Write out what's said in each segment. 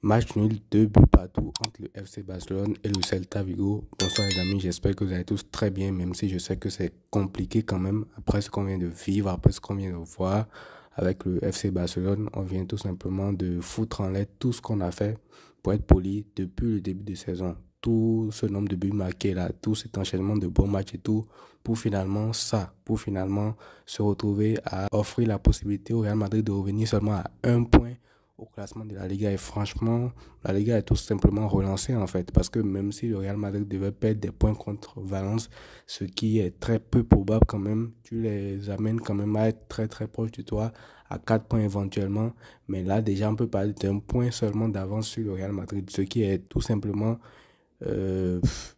Match nul, 2 buts partout entre le FC Barcelone et le Celta Vigo. Bonsoir les amis, j'espère que vous allez tous très bien, même si je sais que c'est compliqué quand même après ce qu'on vient de vivre, après ce qu'on vient de voir avec le FC Barcelone. On vient tout simplement de foutre en l'air tout ce qu'on a fait, pour être poli, depuis le début de saison. Tout ce nombre de buts marqués là, tout cet enchaînement de bons matchs et tout, pour finalement se retrouver à offrir la possibilité au Real Madrid de revenir seulement à 1 point au classement de la Liga. Et franchement, la Liga est tout simplement relancée en fait. Parce que même si le Real Madrid devait perdre des points contre Valence, ce qui est très peu probable quand même, tu les amènes quand même à être très très proche de toi, à 4 points éventuellement. Mais là, déjà, on peut parler d'un point seulement d'avance sur le Real Madrid, ce qui est tout simplement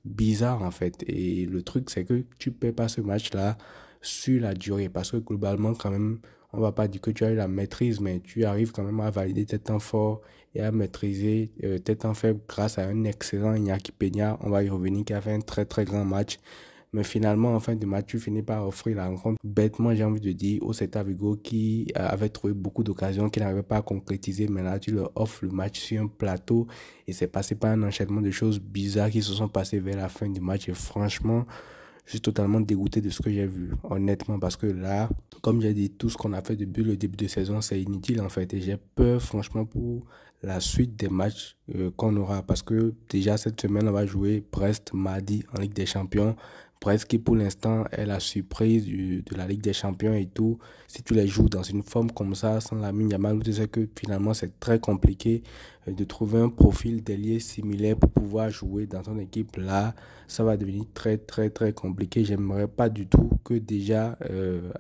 bizarre en fait. Et le truc, c'est que tu ne perds pas ce match-là sur la durée. Parce que globalement, quand même, on va pas dire que tu as eu la maîtrise, mais tu arrives quand même à valider tes temps forts et à maîtriser tes temps faibles grâce à un excellent Iñaki Peña. On va y revenir, qui a fait un très très grand match. Mais finalement, en fin de match, tu finis par offrir la rencontre bêtement, j'ai envie de dire, au Celta Vigo qui avait trouvé beaucoup d'occasions, qui n'arrivait pas à concrétiser. Mais là, tu leur offres le match sur un plateau et c'est passé par un enchaînement de choses bizarres qui se sont passées vers la fin du match. Et franchement, je suis totalement dégoûté de ce que j'ai vu, honnêtement, parce que là, comme j'ai dit, tout ce qu'on a fait depuis le début de saison, c'est inutile en fait. Et j'ai peur, franchement, pour la suite des matchs qu'on aura. Parce que déjà, cette semaine, on va jouer Brest mardi en Ligue des Champions. Brest qui, pour l'instant, est la surprise de la Ligue des Champions et tout. Si tu les joues dans une forme comme ça, sans Lamine Yamal, tu sais que finalement, c'est très compliqué de trouver un profil d'ailier similaire pour pouvoir jouer dans ton équipe. Là, ça va devenir très, très, très compliqué. J'aimerais pas du tout que déjà,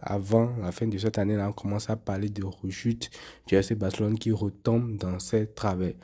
avant la fin de cette année-là, on commence à parler de rechute du FC Barcelone qui retombe dans ses travers.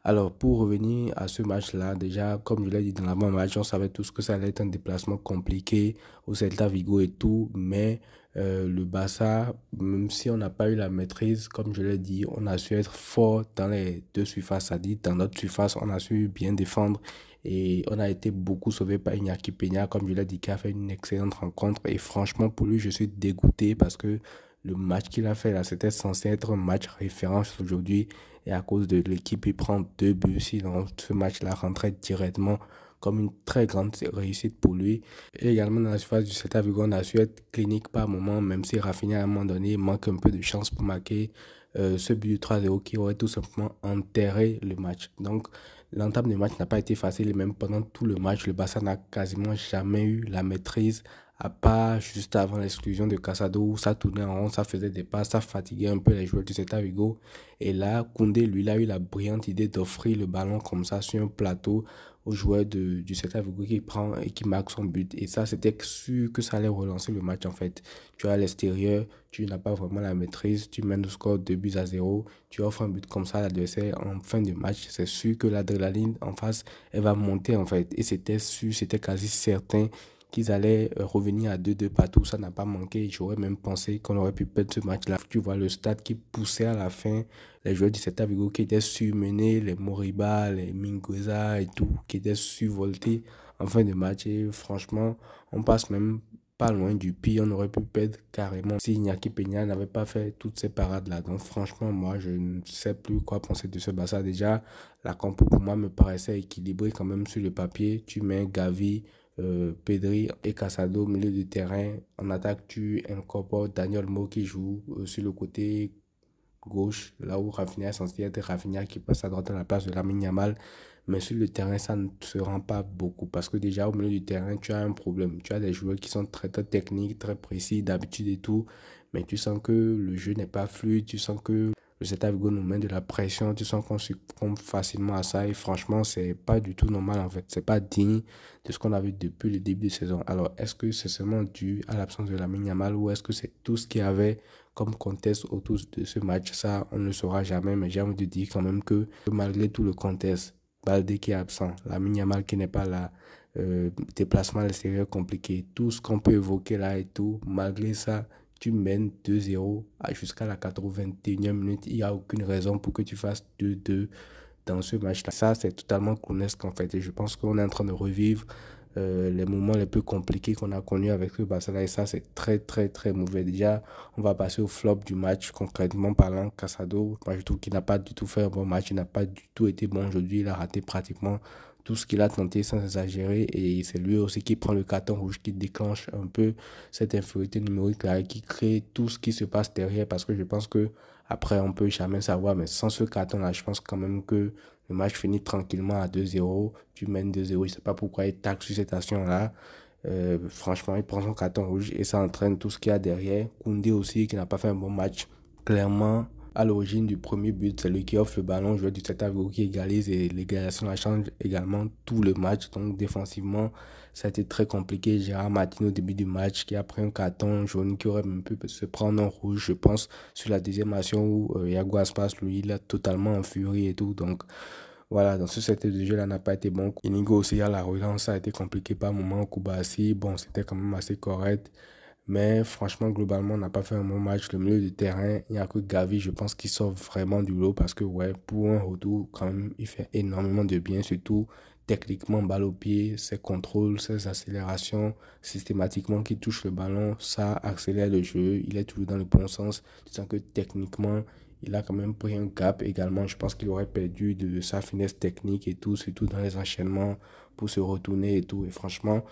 Alors, pour revenir à ce match-là, déjà, comme je l'ai dit dans l'avant-match, on savait tous que ça allait être un déplacement compliqué au Celta Vigo et tout, mais le Barça, même si on n'a pas eu la maîtrise, comme je l'ai dit, on a su être fort dans les deux surfaces, c'est-à-dire dans notre surface, on a su bien défendre et on a été beaucoup sauvé par Iñaki Peña, comme je l'ai dit, qui a fait une excellente rencontre. Et franchement, pour lui, je suis dégoûté parce que le match qu'il a fait là, c'était censé être un match référence aujourd'hui. Et à cause de l'équipe, il prend 2 buts. Sinon, ce match-là rentrait directement comme une très grande réussite pour lui. Et également dans la surface du Celta Vigo, on a su être clinique par moment, même si Rafinha à un moment donné manque un peu de chance pour marquer ce but de 3-0 qui aurait tout simplement enterré le match. Donc, l'entame du match n'a pas été facile et même pendant tout le match, le Barça n'a quasiment jamais eu la maîtrise à part juste avant l'exclusion de Casado où ça tournait en rond, ça faisait des passes, ça fatiguait un peu les joueurs du Celta Vigo. Et là, Koundé, lui, il a eu la brillante idée d'offrir le ballon comme ça sur un plateau au joueur du Celta Vigo qui prend et qui marque son but. Et ça, c'était sûr que ça allait relancer le match en fait. Tu es à l'extérieur, tu n'as pas vraiment la maîtrise, tu mènes le score 2 buts à 0, tu offres un but comme ça à l'adversaire en fin de match. C'est sûr que l'adrénaline en face, elle va monter en fait. Et c'était sûr, c'était quasi certain qu'ils allaient revenir à 2-2 partout. Ça n'a pas manqué. J'aurais même pensé qu'on aurait pu perdre ce match-là. Tu vois le stade qui poussait à la fin. Les joueurs du Celta Vigo qui étaient surmenés, les Moriba, les Mingueza et tout, qui étaient survoltés en fin de match. Et franchement, on passe même pas loin du pire. On aurait pu perdre carrément si Iñaki Peña n'avait pas fait toutes ces parades-là. Donc franchement, moi, je ne sais plus quoi penser de ce Barça. Déjà, la compo pour moi me paraissait équilibrée quand même sur le papier. Tu mets Gavi, Pedri et Casado au milieu du terrain. En attaque, tu incorpores Daniel Mo qui joue sur le côté gauche, là où Rafinha est censé être Rafinha qui passe à droite à la place de Lamine Yamal. Mais sur le terrain, ça ne se rend pas beaucoup parce que déjà au milieu du terrain, tu as un problème. Tu as des joueurs qui sont très, très techniques, très précis d'habitude et tout, mais tu sens que le jeu n'est pas fluide, tu sens que le Celta Vigo nous met de la pression, tu sens qu'on succombe facilement à ça et franchement, c'est pas du tout normal en fait. C'est pas digne de ce qu'on a vu depuis le début de saison. Alors, est-ce que c'est seulement dû à l'absence de Lamine Yamal ou est-ce que c'est tout ce qu'il y avait comme contexte autour de ce match? Ça, on ne le saura jamais, mais j'ai envie de dire quand même que malgré tout le contexte, Balde qui est absent, Lamine Yamal qui n'est pas là, déplacement à l'extérieur compliqué, tout ce qu'on peut évoquer là et tout, malgré ça, tu mènes 2-0 jusqu'à la 81e minute. Il n'y a aucune raison pour que tu fasses 2-2 dans ce match-là. Ça, c'est totalement clownesque en fait. Et je pense qu'on est en train de revivre les moments les plus compliqués qu'on a connus avec ce Barça-là. Et ça, c'est très, très, très mauvais. Déjà, on va passer au flop du match, concrètement parlant. Casado, moi, je trouve qu'il n'a pas du tout fait un bon match. Il n'a pas du tout été bon aujourd'hui. Il a raté pratiquement tout ce qu'il a tenté sans exagérer. Et c'est lui aussi qui prend le carton rouge, qui déclenche un peu cette infériorité numérique-là et qui crée tout ce qui se passe derrière. Parce que je pense que après, on peut jamais savoir. Mais sans ce carton-là, je pense quand même que le match finit tranquillement à 2-0. Tu mènes 2-0. Je ne sais pas pourquoi il taxe sur cette action-là. Franchement, il prend son carton rouge et ça entraîne tout ce qu'il y a derrière. Koundé aussi, qui n'a pas fait un bon match. Clairement, à l'origine du premier but, c'est lui qui offre le ballon au joueur du Celta Vigo qui égalise et l'égalisation la change également tout le match. Donc, défensivement, ça a été très compliqué. Gérard Martin au début du match qui a pris un carton jaune qui aurait même pu se prendre un rouge, je pense, sur la deuxième action où Iago Aspas, lui, il a totalement en furie et tout. Donc, voilà, dans ce set de jeu-là n'a pas été bon. Inigo aussi à la relance, ça a été compliqué par moment. Koubassi, bon, c'était quand même assez correct. Mais franchement, globalement, on n'a pas fait un bon match. Le milieu de terrain, il n'y a que Gavi, je pense, qui sort vraiment du lot parce que, ouais, pour un retour, quand même, il fait énormément de bien, surtout techniquement, balle au pied, ses contrôles, ses accélérations, systématiquement qui touche le ballon, ça accélère le jeu. Il est toujours dans le bon sens. Tu sens que techniquement, il a quand même pris un gap également. Je pense qu'il aurait perdu de sa finesse technique et tout, surtout dans les enchaînements pour se retourner et tout. Et franchement,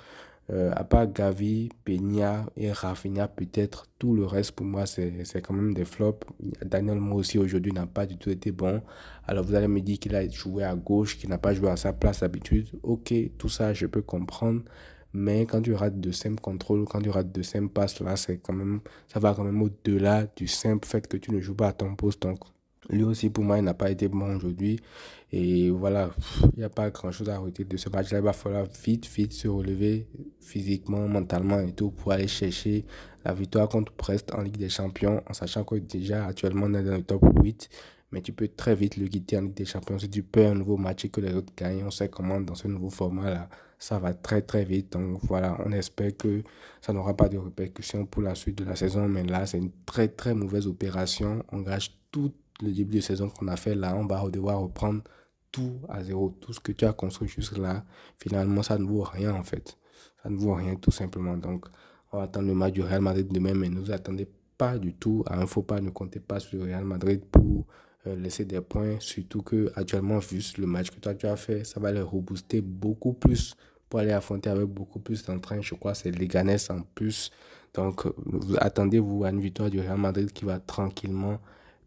à part Gavi, Peña et Rafinha, peut-être tout le reste pour moi, c'est quand même des flops. Daniel Mo aussi aujourd'hui n'a pas du tout été bon. Alors vous allez me dire qu'il a joué à gauche, qu'il n'a pas joué à sa place d'habitude. Ok, tout ça je peux comprendre. Mais quand tu rates de simples contrôles, quand tu rates de simples passes, là, c'est quand même, ça va quand même au-delà du simple fait que tu ne joues pas à ton poste. Donc, lui aussi, pour moi, il n'a pas été bon aujourd'hui. Et voilà, il n'y a pas grand-chose à retirer de ce match-là. Il va falloir vite, vite se relever physiquement, mentalement et tout pour aller chercher la victoire contre Brest en Ligue des Champions, en sachant que déjà, actuellement, on est dans le top 8. Mais tu peux très vite le quitter en Ligue des Champions. Si tu perds un nouveau match et que les autres gagnent, on sait comment dans ce nouveau format-là, ça va très très vite. Donc voilà, on espère que ça n'aura pas de répercussions pour la suite de la saison. Mais là, c'est une très très mauvaise opération. On gâche tout le début de saison qu'on a fait là. On va devoir reprendre tout à zéro. Tout ce que tu as construit jusque-là, finalement, ça ne vaut rien en fait. Ça ne vaut rien tout simplement. Donc, on va attendre le match du Real Madrid demain, mais ne vous attendez pas du tout à un faux pas. Ne comptez pas sur le Real Madrid pour laisser des points. Surtout que actuellement, vu le match que toi tu as fait, ça va les rebooster beaucoup plus pour aller affronter avec beaucoup plus d'entrain. Je crois que c'est Leganés en plus. Donc, attendez-vous à une victoire du Real Madrid qui va tranquillement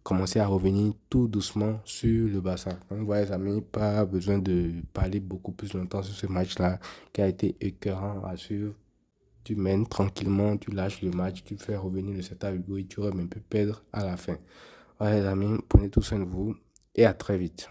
commencer à revenir tout doucement sur le Barça. Donc, voilà, les amis, pas besoin de parler beaucoup plus longtemps sur ce match-là qui a été écœurant à suivre. Tu mènes tranquillement, tu lâches le match, tu fais revenir le Celta Vigo et tu aurais même pu perdre à la fin. Voilà, les amis, prenez tout soin de vous et à très vite.